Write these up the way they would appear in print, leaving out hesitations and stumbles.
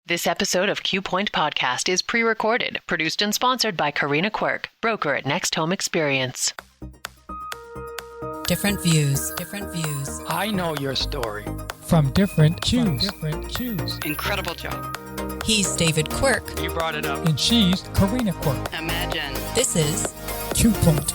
This episode of Q Point Podcast is pre-recorded, produced and sponsored by Karina Quirk, broker at Next Home Experience. Different views. I know your story. From different cues. Incredible job. He's David Quirk. You brought it up. And she's Karina Quirk. Imagine. This is Q Point.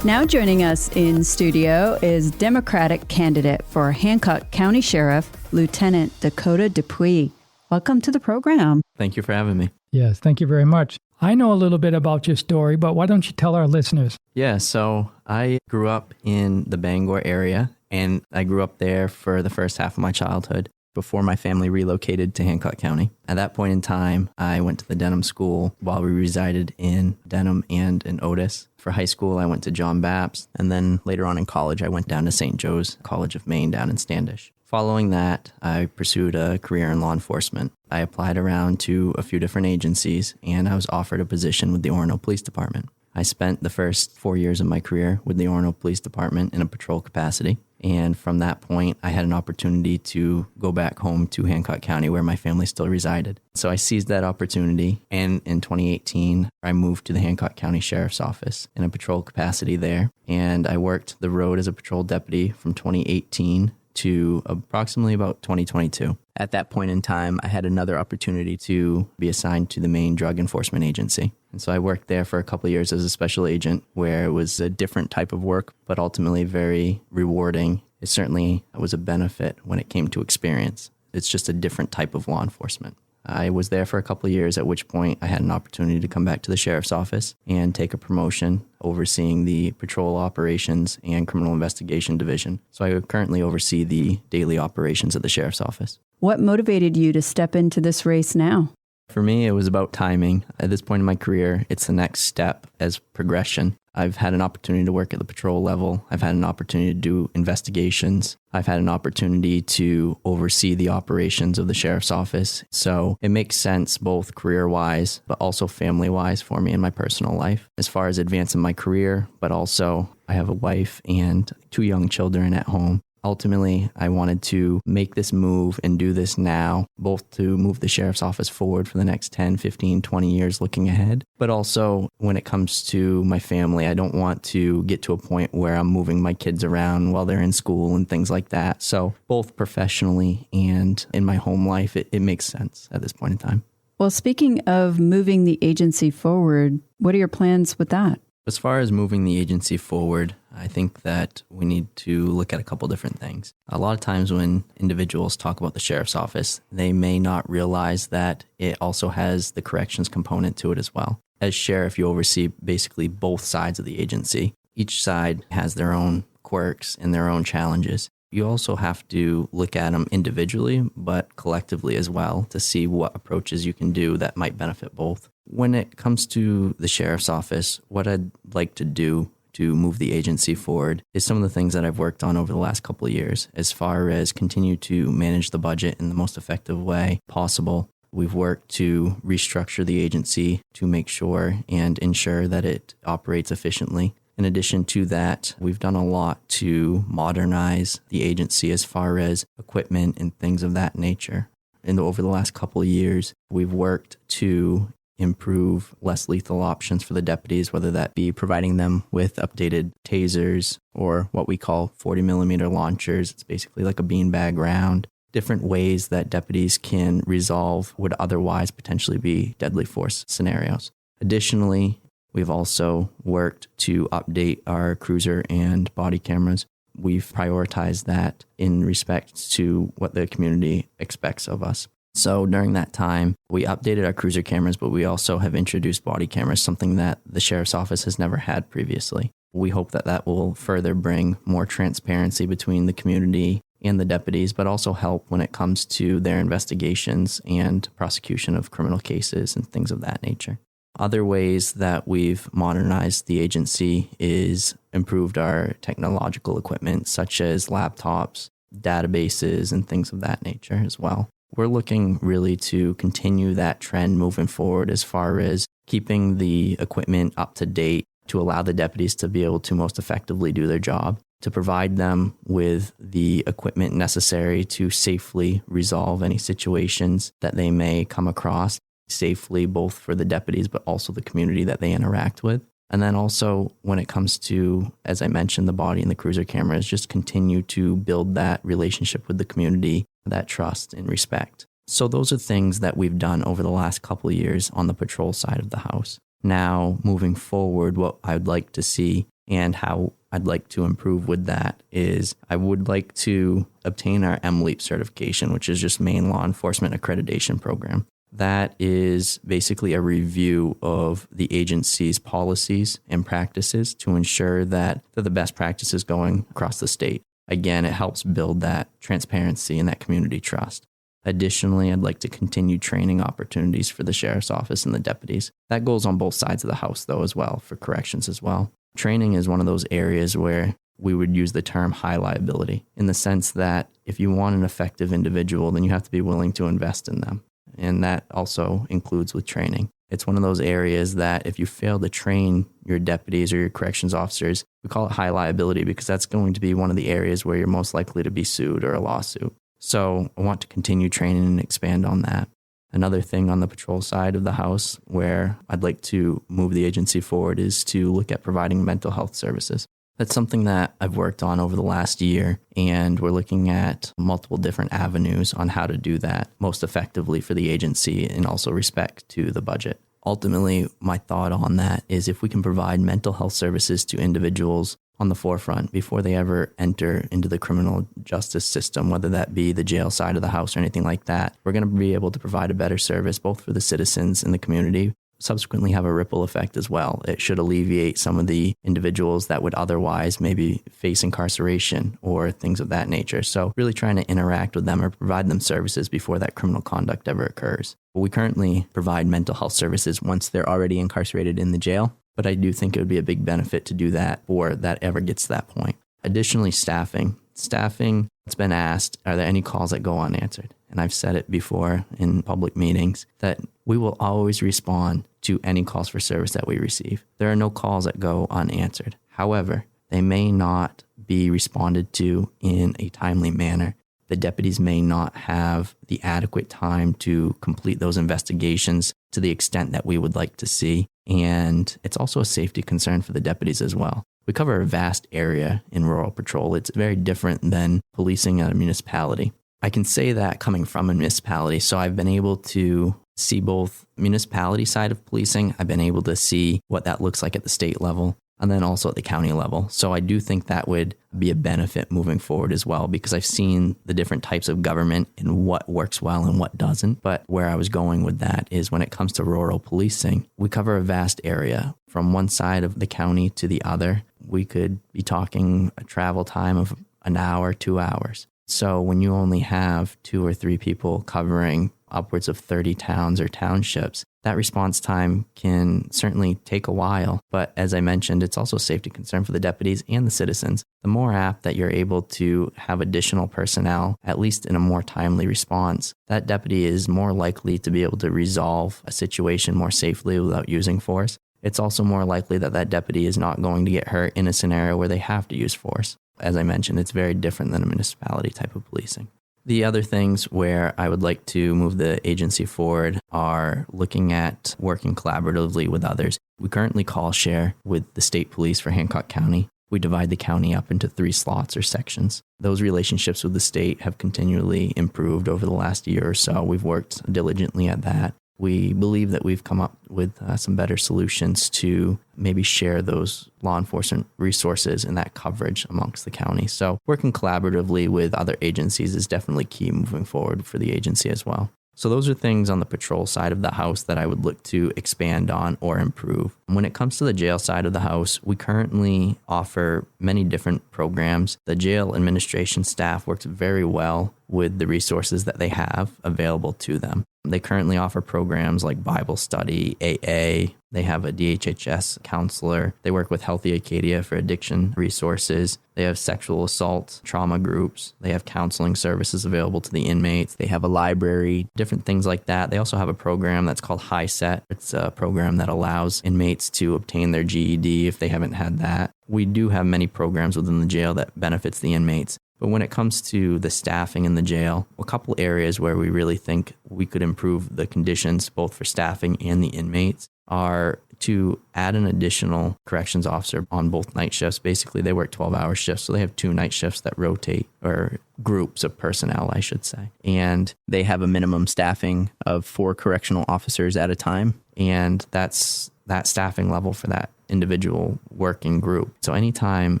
Now joining us in studio is Democratic candidate for Hancock County Sheriff, Lieutenant Dakota Dupuis. Welcome to the program. Thank you for having me. Yes, thank you very much. I know a little bit about your story, but why don't you tell our listeners? Yeah, so I grew up in the Bangor area, and I grew up there for the first half of my childhood before my family relocated to Hancock County. At that point in time, I went to the Denham School while we resided in Denham and in Otis. For high school, I went to John Baptist, and then later on in college, I went down to St. Joe's College of Maine down in Standish. Following that, I pursued a career in law enforcement. I applied around to a few different agencies, and I was offered a position with the Orono Police Department. I spent the first 4 years of my career with the Orono Police Department in a patrol capacity. And from that point, I had an opportunity to go back home to Hancock County where my family still resided. So I seized that opportunity, and in 2018, I moved to the Hancock County Sheriff's Office in a patrol capacity there. And I worked the road as a patrol deputy from 2018 to approximately about 2022. At that point in time, I had another opportunity to be assigned to the Maine Drug Enforcement Agency. And so I worked there for a couple of years as a special agent, where it was a different type of work, but ultimately very rewarding. It certainly was a benefit when it came to experience. It's just a different type of law enforcement. I was there for a couple of years, at which point I had an opportunity to come back to the sheriff's office and take a promotion overseeing the patrol operations and criminal investigation division. So I currently oversee the daily operations at the sheriff's office. What motivated you to step into this race now? For me, it was about timing. At this point in my career, it's the next step as progression. I've had an opportunity to work at the patrol level. I've had an opportunity to do investigations. I've had an opportunity to oversee the operations of the sheriff's office. So it makes sense both career-wise, but also family-wise for me in my personal life. As far as advancing my career, but also I have a wife and 2 young children at home. Ultimately, I wanted to make this move and do this now, both to move the sheriff's office forward for the next 10, 15, 20 years looking ahead. But also, when it comes to my family, I don't want to get to a point where I'm moving my kids around while they're in school and things like that. So both professionally and in my home life, it makes sense at this point in time. Well, speaking of moving the agency forward, what are your plans with that? As far as moving the agency forward, I think that we need to look at a couple different things. A lot of times when individuals talk about the sheriff's office, they may not realize that it also has the corrections component to it as well. As sheriff, you oversee basically both sides of the agency. Each side has their own quirks and their own challenges. You also have to look at them individually, but collectively as well, to see what approaches you can do that might benefit both. When it comes to the sheriff's office, what I'd like to do to move the agency forward is some of the things that I've worked on over the last couple of years, as far as continue to manage the budget in the most effective way possible. We've worked to restructure the agency to make sure and ensure that it operates efficiently. In addition to that, we've done a lot to modernize the agency as far as equipment and things of that nature. And over the last couple of years, we've worked to improve less lethal options for the deputies, whether that be providing them with updated tasers or what we call 40 millimeter launchers. It's basically like a beanbag round. Different ways that deputies can resolve would otherwise potentially be deadly force scenarios. Additionally, we've also worked to update our cruiser and body cameras. We've prioritized that in respect to what the community expects of us. So during that time, we updated our cruiser cameras, but we also have introduced body cameras, something that the sheriff's office has never had previously. We hope that that will further bring more transparency between the community and the deputies, but also help when it comes to their investigations and prosecution of criminal cases and things of that nature. Other ways that we've modernized the agency is improved our technological equipment, such as laptops, databases, and things of that nature as well. We're looking really to continue that trend moving forward as far as keeping the equipment up to date to allow the deputies to be able to most effectively do their job. to provide them with the equipment necessary to safely resolve any situations that they may come across safely, both for the deputies, but also the community that they interact with. And then also when it comes to, as I mentioned, the body and the cruiser cameras, just continue to build that relationship with the community, that trust and respect. So those are things that we've done over the last couple of years on the patrol side of the house. Now, moving forward, what I'd like to see and how I'd like to improve with that is I would like to obtain our MLEAP certification, which is just Maine Law Enforcement Accreditation Program. That is basically a review of the agency's policies and practices to ensure that they're the best practices going across the state. Again, it helps build that transparency and that community trust. Additionally, I'd like to continue training opportunities for the sheriff's office and the deputies. That goes on both sides of the house, though, as well, for corrections as well. Training is one of those areas where we would use the term high liability, in the sense that if you want an effective individual, then you have to be willing to invest in them. And that also includes with training. It's one of those areas that if you fail to train your deputies or your corrections officers, we call it high liability because that's going to be one of the areas where you're most likely to be sued or a lawsuit. So I want to continue training and expand on that. Another thing on the patrol side of the house where I'd like to move the agency forward is to look at providing mental health services. That's something that I've worked on over the last year, and we're looking at multiple different avenues on how to do that most effectively for the agency and also respect to the budget. Ultimately, my thought on that is if we can provide mental health services to individuals on the forefront before they ever enter into the criminal justice system, whether that be the jail side of the house or anything like that, we're going to be able to provide a better service both for the citizens and the community, subsequently have a ripple effect as well. It should alleviate some of the individuals that would otherwise maybe face incarceration or things of that nature. So really trying to interact with them or provide them services before that criminal conduct ever occurs. We currently provide mental health services once they're already incarcerated in the jail, but I do think it would be a big benefit to do that before that ever gets to that point. Additionally, staffing. It's been asked, are there any calls that go unanswered? And I've said it before in public meetings that we will always respond to any calls for service that we receive. There are no calls that go unanswered. However, they may not be responded to in a timely manner. The deputies may not have the adequate time to complete those investigations to the extent that we would like to see. And it's also a safety concern for the deputies as well. We cover a vast area in rural patrol. It's very different than policing at a municipality. I can say that coming from a municipality. So I've been able to see both municipality side of policing. I've been able to see what that looks like at the state level and then also at the county level. So I do think that would be a benefit moving forward as well, because I've seen the different types of government and what works well and what doesn't. But where I was going with that is when it comes to rural policing, we cover a vast area from one side of the county to the other. We could be talking a travel time of an hour, 2 hours. So when you only have 2 or 3 people covering upwards of 30 towns or townships, that response time can certainly take a while. But as I mentioned, it's also a safety concern for the deputies and the citizens. The more apt that you're able to have additional personnel, at least in a more timely response, that deputy is more likely to be able to resolve a situation more safely without using force. It's also more likely that that deputy is not going to get hurt in a scenario where they have to use force. As I mentioned, it's very different than a municipality type of policing. The other things where I would like to move the agency forward are looking at working collaboratively with others. We currently call share with the state police for Hancock County. We divide the county up into 3 slots or sections. Those relationships with the state have continually improved over the last year or so. We've worked diligently at that. We believe that we've come up with some better solutions to maybe share those law enforcement resources and that coverage amongst the county. So working collaboratively with other agencies is definitely key moving forward for the agency as well. So those are things on the patrol side of the house that I would look to expand on or improve. When it comes to the jail side of the house, we currently offer many different programs. The jail administration staff works very well with the resources that they have available to them. They currently offer programs like Bible study, AA. They have a DHHS counselor. They work with Healthy Acadia for addiction resources. They have sexual assault trauma groups. They have counseling services available to the inmates. They have a library, different things like that. They also have a program that's called High Set. It's a program that allows inmates to obtain their GED if they haven't had that. We do have many programs within the jail that benefits the inmates. But when it comes to the staffing in the jail, a couple areas where we really think we could improve the conditions both for staffing and the inmates are to add an additional corrections officer on both night shifts. Basically, they work 12-hour shifts, so they have 2 night shifts that rotate, or groups of personnel, I should say. And they have a minimum staffing of 4 correctional officers at a time, and that's that staffing level for that individual working group. So anytime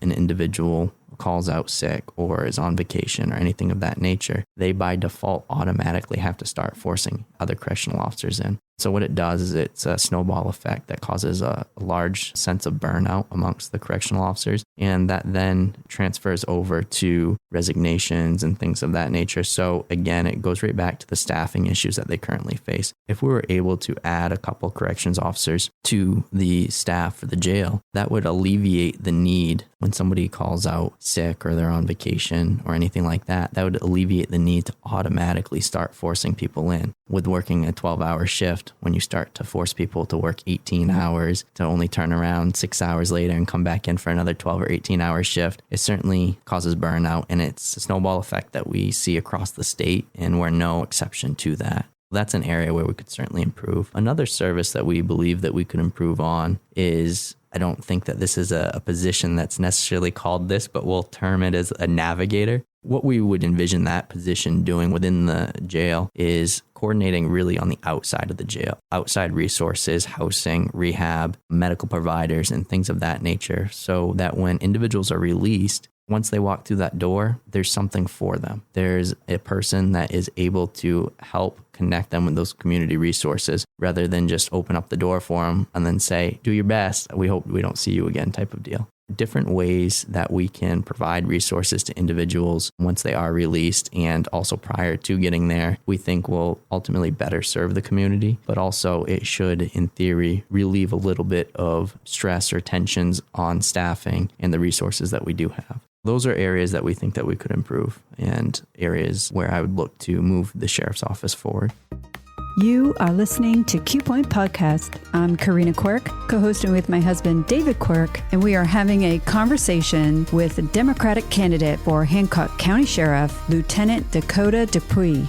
an individual calls out sick or is on vacation or anything of that nature, they by default automatically have to start forcing other correctional officers in. So what it does is it's a snowball effect that causes a large sense of burnout amongst the correctional officers, and that then transfers over to resignations and things of that nature. So again, it goes right back to the staffing issues that they currently face. If we were able to add a couple corrections officers to the staff for the jail, that would alleviate the need when somebody calls out sick or they're on vacation or anything like that. That would alleviate the need to automatically start forcing people in. With working a 12-hour shift, when you start to force people to work 18 hours to only turn around 6 hours later and come back in for another 12 or 18-hour shift, it certainly causes burnout, and it's a snowball effect that we see across the state, and we're no exception to that. That's an area where we could certainly improve. Another service that we believe that we could improve on is, I don't think that this is a position that's necessarily called this, but we'll term it as a navigator. What we would envision that position doing within the jail is coordinating really on the outside of the jail, outside resources, housing, rehab, medical providers, and things of that nature, so that when individuals are released, once they walk through that door, there's something for them. There's a person that is able to help connect them with those community resources rather than just open up the door for them and then say, do your best. We hope we don't see you again type of deal. Different ways that we can provide resources to individuals once they are released and also prior to getting there, we think will ultimately better serve the community, but also it should, in theory, relieve a little bit of stress or tensions on staffing and the resources that we do have. Those are areas that we think that we could improve and areas where I would look to move the sheriff's office forward. You are listening to Q Point Podcast. I'm Karina Quirk, co-hosting with my husband, David Quirk, and we are having a conversation with the Democratic candidate for Hancock County Sheriff, Lieutenant Dakota Dupuis.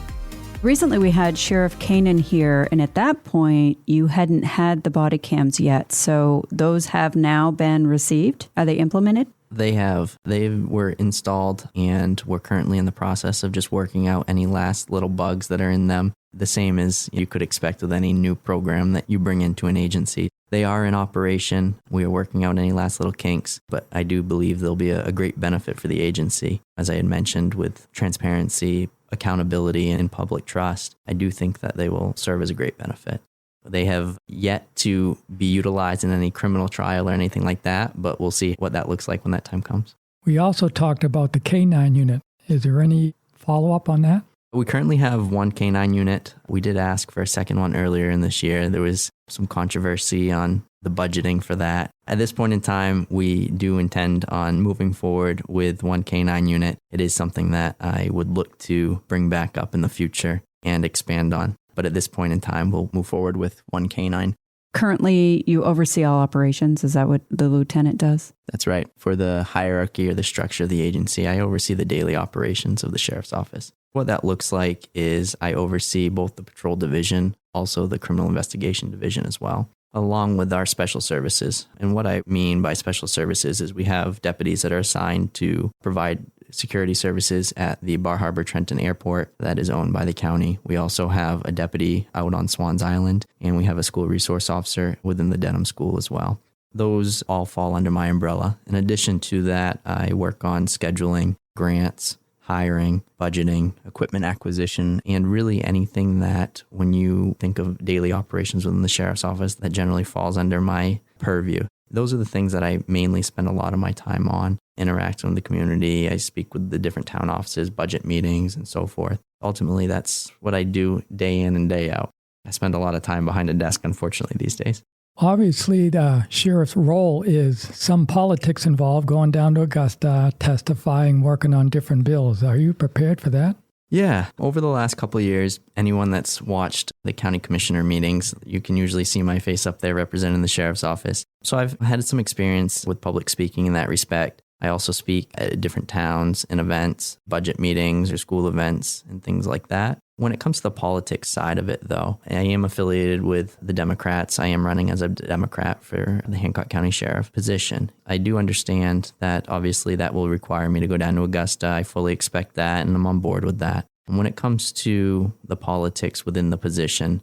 Recently, we had Sheriff Kanan here, and at that point, you hadn't had the body cams yet, so those have now been received. Are they implemented? They have. They were installed, and we're currently in the process of just working out any last little bugs that are in them. The same as you could expect with any new program that you bring into an agency. They are in operation. We are working out any last little kinks, but I do believe they'll be a great benefit for the agency. As I had mentioned, with transparency, accountability, and public trust, I do think that they will serve as a great benefit. They have yet to be utilized in any criminal trial or anything like that, but we'll see what that looks like when that time comes. We also talked about the K-9 unit. Is there any follow-up on that? We currently have one K-9 unit. We did ask for a second one earlier in this year. There was some controversy on the budgeting for that. At this point in time, we do intend on moving forward with one K-9 unit. It is something that I would look to bring back up in the future and expand on. But at this point in time, we'll move forward with one K-9. Currently, you oversee all operations. Is that what the lieutenant does? That's right. For the hierarchy or the structure of the agency, I oversee the daily operations of the sheriff's office. What that looks like is I oversee both the patrol division, also the criminal investigation division as well, along with our special services. And what I mean by special services is we have deputies that are assigned to provide security services at the Bar Harbor Trenton Airport that is owned by the county. We also have a deputy out on Swans Island, and we have a school resource officer within the Denham School as well. Those all fall under my umbrella. In addition to that, I work on scheduling, grants, hiring, budgeting, equipment acquisition, and really anything that when you think of daily operations within the sheriff's office that generally falls under my purview. Those are the things that I mainly spend a lot of my time on, interacting with the community. I speak with the different town offices, budget meetings, and so forth. Ultimately, that's what I do day in and day out. I spend a lot of time behind a desk, unfortunately, these days. Obviously, the sheriff's role is some politics involved, going down to Augusta, testifying, working on different bills. Are you prepared for that? Yeah. Over the last couple of years, anyone that's watched the county commissioner meetings, you can usually see my face up there representing the sheriff's office. So I've had some experience with public speaking in that respect. I also speak at different towns and events, budget meetings or school events and things like that. When it comes to the politics side of it, though, I am affiliated with the Democrats. I am running as a Democrat for the Hancock County Sheriff position. I do understand that obviously that will require me to go down to Augusta. I fully expect that, and I'm on board with that. And when it comes to the politics within the position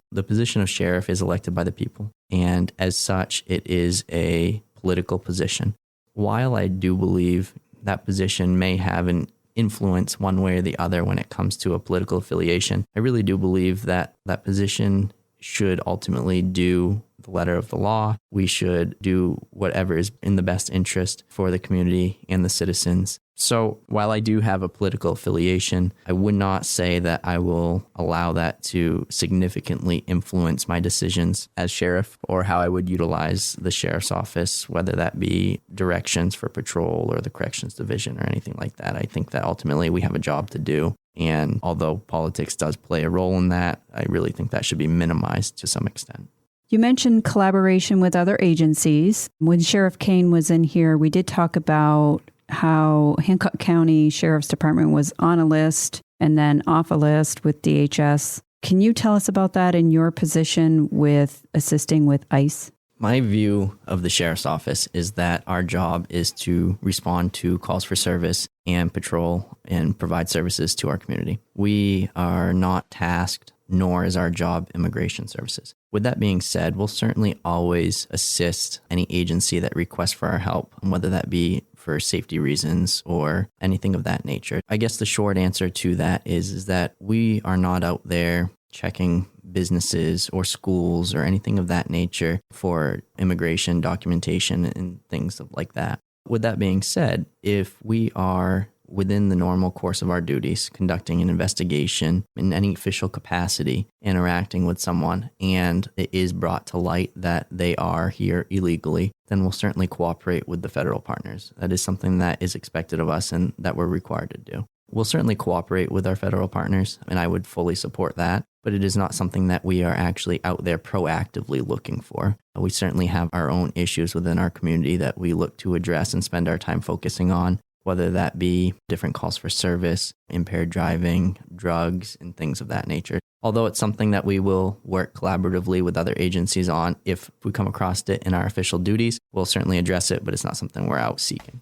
of sheriff is elected by the people. And as such, it is a political position. While I do believe that position may have an influence one way or the other when it comes to a political affiliation, I really do believe that that position should ultimately do the letter of the law. We should do whatever is in the best interest for the community and the citizens. So while I do have a political affiliation, I would not say that I will allow that to significantly influence my decisions as sheriff or how I would utilize the sheriff's office, whether that be directions for patrol or the corrections division or anything like that. I think that ultimately we have a job to do. And although politics does play a role in that, I really think that should be minimized to some extent. You mentioned collaboration with other agencies. When Sheriff Kane was in here, we did talk about how Hancock County Sheriff's Department was on a list and then off a list with DHS. Can you tell us about that in your position with assisting with ICE? My view of the sheriff's office is that our job is to respond to calls for service and patrol and provide services to our community. We are not tasked, nor is our job immigration services. With that being said, we'll certainly always assist any agency that requests for our help, whether that be for safety reasons or anything of that nature. I guess the short answer to that is that we are not out there checking businesses or schools or anything of that nature for immigration documentation and things like that. With that being said, if we are within the normal course of our duties, conducting an investigation in any official capacity, interacting with someone, and it is brought to light that they are here illegally, then we'll certainly cooperate with the federal partners. That is something that is expected of us and that we're required to do. We'll certainly cooperate with our federal partners, and I would fully support that, but it is not something that we are actually out there proactively looking for. We certainly have our own issues within our community that we look to address and spend our time focusing on, whether that be different calls for service, impaired driving, drugs, and things of that nature. Although it's something that we will work collaboratively with other agencies on, if we come across it in our official duties, we'll certainly address it, but it's not something we're out seeking.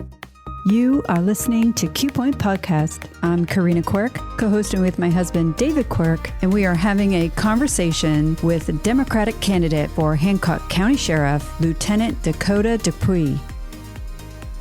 You are listening to Q Point Podcast. I'm Karina Quirk, co-hosting with my husband, David Quirk, and we are having a conversation with the Democratic candidate for Hancock County Sheriff, Lieutenant Dakota Dupuis.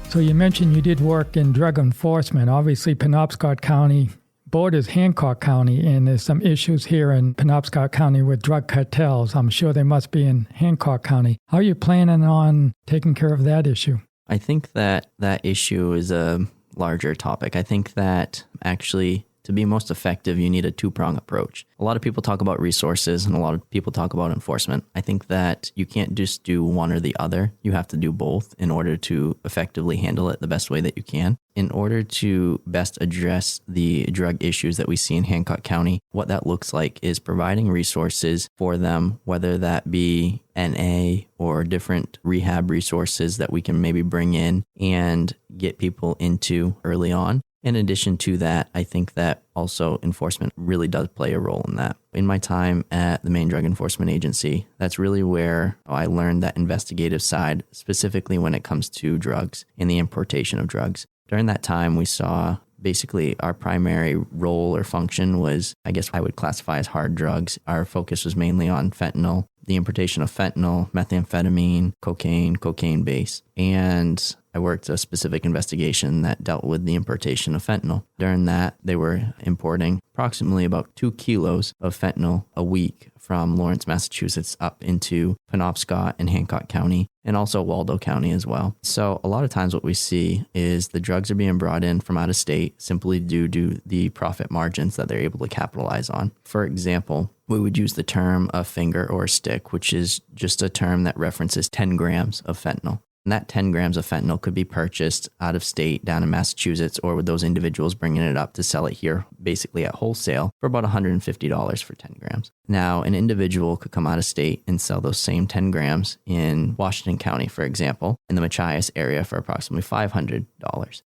So you mentioned you did work in drug enforcement. Obviously, Penobscot County borders Hancock County, and there's some issues here in Penobscot County with drug cartels. I'm sure they must be in Hancock County. How are you planning on taking care of that issue? I think that issue is a larger topic. I think that actually, to be most effective, you need a two-prong approach. A lot of people talk about resources and a lot of people talk about enforcement. I think that you can't just do one or the other. You have to do both in order to effectively handle it the best way that you can. In order to best address the drug issues that we see in Hancock County, what that looks like is providing resources for them, whether that be NA or different rehab resources that we can maybe bring in and get people into early on. In addition to that, I think that also enforcement really does play a role in that. In my time at the Maine Drug Enforcement Agency, that's really where I learned that investigative side, specifically when it comes to drugs and the importation of drugs. During that time, we saw basically our primary role or function was, I guess I would classify as hard drugs. Our focus was mainly on fentanyl, the importation of fentanyl, methamphetamine, cocaine base. And I worked a specific investigation that dealt with the importation of fentanyl. During that, they were importing approximately about 2 kilos of fentanyl a week from Lawrence, Massachusetts up into Penobscot and Hancock County, and also Waldo County as well. So a lot of times what we see is the drugs are being brought in from out of state simply due to the profit margins that they're able to capitalize on. For example, we would use the term a finger or a stick, which is just a term that references 10 grams of fentanyl. And that 10 grams of fentanyl could be purchased out of state down in Massachusetts, or with those individuals bringing it up to sell it here basically at wholesale for about $150 for 10 grams. Now, an individual could come out of state and sell those same 10 grams in Washington County, for example, in the Machias area for approximately $500.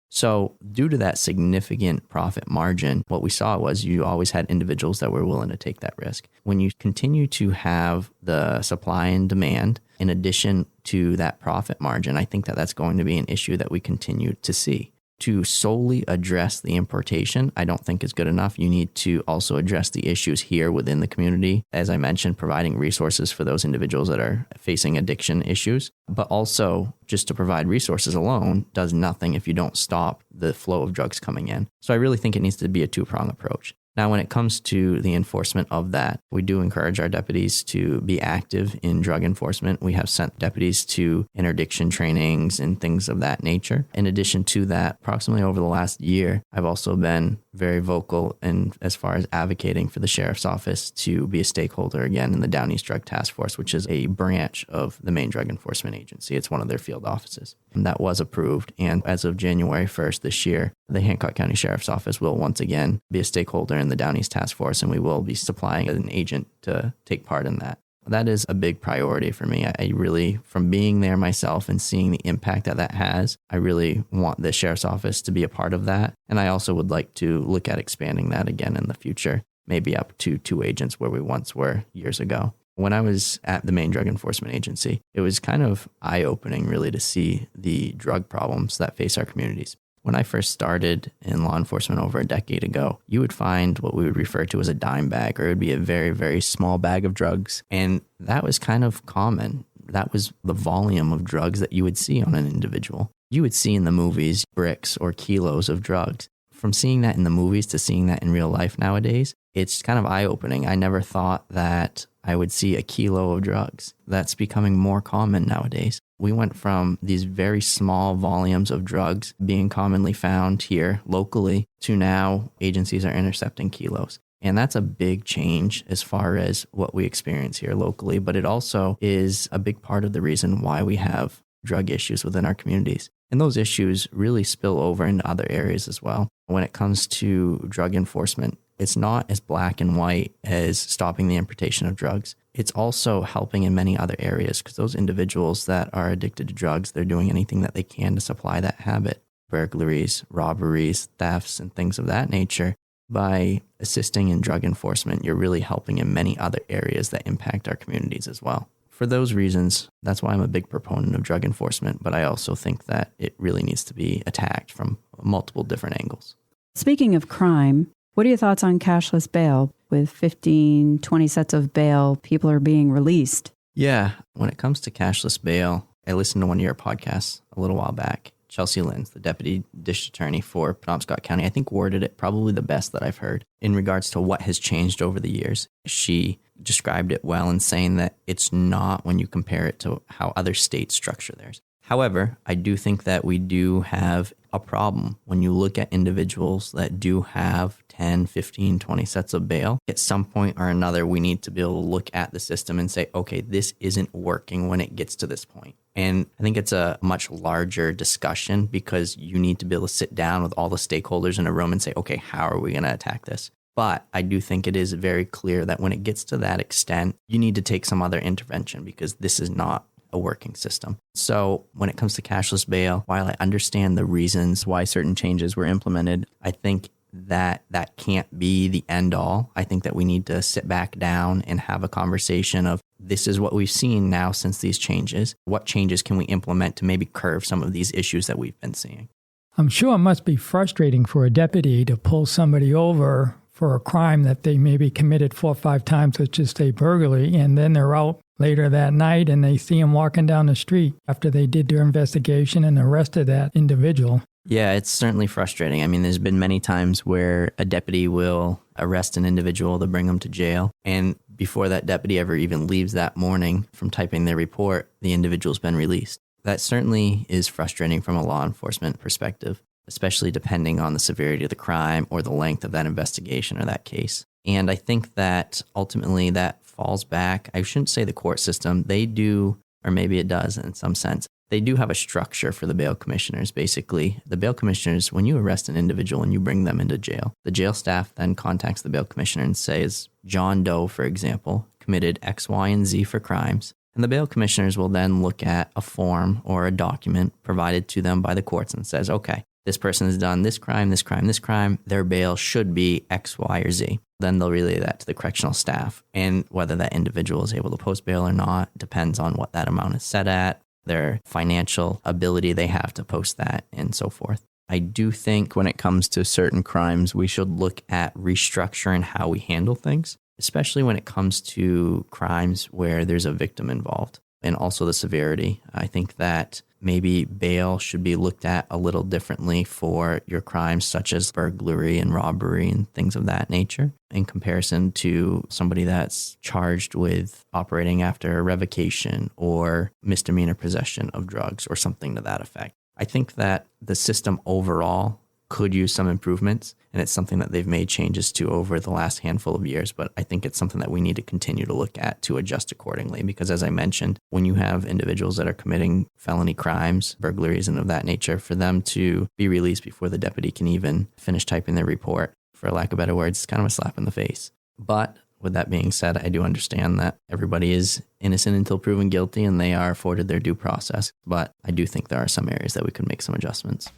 So due to that significant profit margin, what we saw was you always had individuals that were willing to take that risk. When you continue to have the supply and demand, in addition to that profit margin, I think that that's going to be an issue that we continue to see. To solely address the importation, I don't think is good enough. You need to also address the issues here within the community. As I mentioned, providing resources for those individuals that are facing addiction issues, but also just to provide resources alone does nothing if you don't stop the flow of drugs coming in. So I really think it needs to be a two-pronged approach. Now, when it comes to the enforcement of that, we do encourage our deputies to be active in drug enforcement. We have sent deputies to interdiction trainings and things of that nature. In addition to that, approximately over the last year, I've also been very vocal in as far as advocating for the sheriff's office to be a stakeholder again in the Down East Drug Task Force, which is a branch of the Maine Drug Enforcement Agency. It's one of their field offices. And that was approved. And as of January 1st this year, the Hancock County Sheriff's Office will once again be a stakeholder in the Down East Task Force, and we will be supplying an agent to take part in that. That is a big priority for me. I really, from being there myself and seeing the impact that that has, I really want the Sheriff's Office to be a part of that. And I also would like to look at expanding that again in the future, maybe up to 2 agents where we once were years ago. When I was at the Maine Drug Enforcement Agency, it was kind of eye-opening really to see the drug problems that face our communities. When I first started in law enforcement over a decade ago, you would find what we would refer to as a dime bag, or it would be a very, very small bag of drugs. And that was kind of common. That was the volume of drugs that you would see on an individual. You would see in the movies bricks or kilos of drugs. From seeing that in the movies to seeing that in real life nowadays, it's kind of eye-opening. I never thought that I would see a kilo of drugs. That's becoming more common nowadays. We went from these very small volumes of drugs being commonly found here locally to now agencies are intercepting kilos. And that's a big change as far as what we experience here locally, but it also is a big part of the reason why we have drug issues within our communities. And those issues really spill over into other areas as well. When it comes to drug enforcement, it's not as black and white as stopping the importation of drugs. It's also helping in many other areas because those individuals that are addicted to drugs, they're doing anything that they can to supply that habit. Burglaries, robberies, thefts, and things of that nature. By assisting in drug enforcement, you're really helping in many other areas that impact our communities as well. For those reasons, that's why I'm a big proponent of drug enforcement, but I also think that it really needs to be attacked from multiple different angles. Speaking of crime, what are your thoughts on cashless bail? With 15, 20 sets of bail, people are being released. Yeah, when it comes to cashless bail, I listened to one of your podcasts a little while back. Chelsea Lins, the deputy district attorney for Penobscot County, I think worded it probably the best that I've heard in regards to what has changed over the years. She described it well in saying that it's not when you compare it to how other states structure theirs. However, I do think that we do have a problem when you look at individuals that do have 10, 15, 20 sets of bail. At some point or another, we need to be able to look at the system and say, okay, this isn't working when it gets to this point. And I think it's a much larger discussion because you need to be able to sit down with all the stakeholders in a room and say, okay, how are we going to attack this? But I do think it is very clear that when it gets to that extent, you need to take some other intervention because this is not a working system. So when it comes to cashless bail, while I understand the reasons why certain changes were implemented, I think that can't be the end all. I think that we need to sit back down and have a conversation of this is what we've seen now since these changes. What changes can we implement to maybe curb some of these issues that we've been seeing? I'm sure it must be frustrating for a deputy to pull somebody over for a crime that they maybe committed 4 or 5 times, let's just say burglary, and then they're out later that night and they see him walking down the street after they did their investigation and arrested that individual. Yeah, it's certainly frustrating. I mean, there's been many times where a deputy will arrest an individual to bring them to jail. And before that deputy ever even leaves that morning from typing their report, the individual's been released. That certainly is frustrating from a law enforcement perspective, especially depending on the severity of the crime or the length of that investigation or that case. And I think that ultimately that falls back. I shouldn't say the court system. They do, or maybe it does in some sense. They do have a structure for the bail commissioners. Basically, the bail commissioners, when you arrest an individual and you bring them into jail, the jail staff then contacts the bail commissioner and says, John Doe, for example, committed X, Y, and Z for crimes. And the bail commissioners will then look at a form or a document provided to them by the courts and says, okay, this person has done this crime, this crime, this crime. Their bail should be X, Y, or Z. Then they'll relay that to the correctional staff. And whether that individual is able to post bail or not depends on what that amount is set at, their financial ability they have to post that, and so forth. I do think when it comes to certain crimes, we should look at restructuring how we handle things, especially when it comes to crimes where there's a victim involved, and also the severity. I think that maybe bail should be looked at a little differently for your crimes such as burglary and robbery and things of that nature in comparison to somebody that's charged with operating after a revocation or misdemeanor possession of drugs or something to that effect. I think that the system overall could use some improvements, and it's something that they've made changes to over the last handful of years, but I think it's something that we need to continue to look at to adjust accordingly, because as I mentioned, when you have individuals that are committing felony crimes, burglaries, and of that nature, for them to be released before the deputy can even finish typing their report, for lack of better words, it's kind of a slap in the face. But with that being said, I do understand that everybody is innocent until proven guilty, and they are afforded their due process, but I do think there are some areas that we could make some adjustments.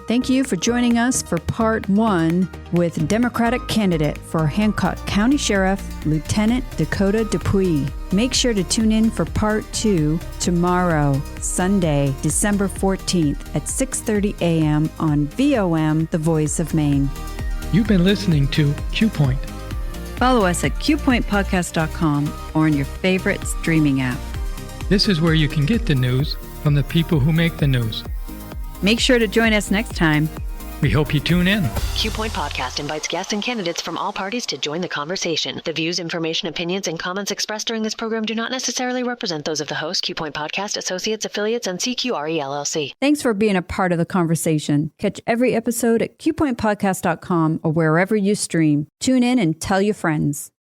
Thank you for joining us for part 1 with Democratic candidate for Hancock County Sheriff, Lieutenant Dakota Dupuis. Make sure to tune in for part 2 tomorrow, Sunday, December 14th at 6:30 a.m. on VOM, the Voice of Maine. You've been listening to Q Point. Follow us at qpointpodcast.com or on your favorite streaming app. This is where you can get the news from the people who make the news. Make sure to join us next time. We hope you tune in. Q Point Podcast invites guests and candidates from all parties to join the conversation. The views, information, opinions, and comments expressed during this program do not necessarily represent those of the host, Q Point Podcast, associates, affiliates, and CQRE LLC. Thanks for being a part of the conversation. Catch every episode at qpointpodcast.com or wherever you stream. Tune in and tell your friends.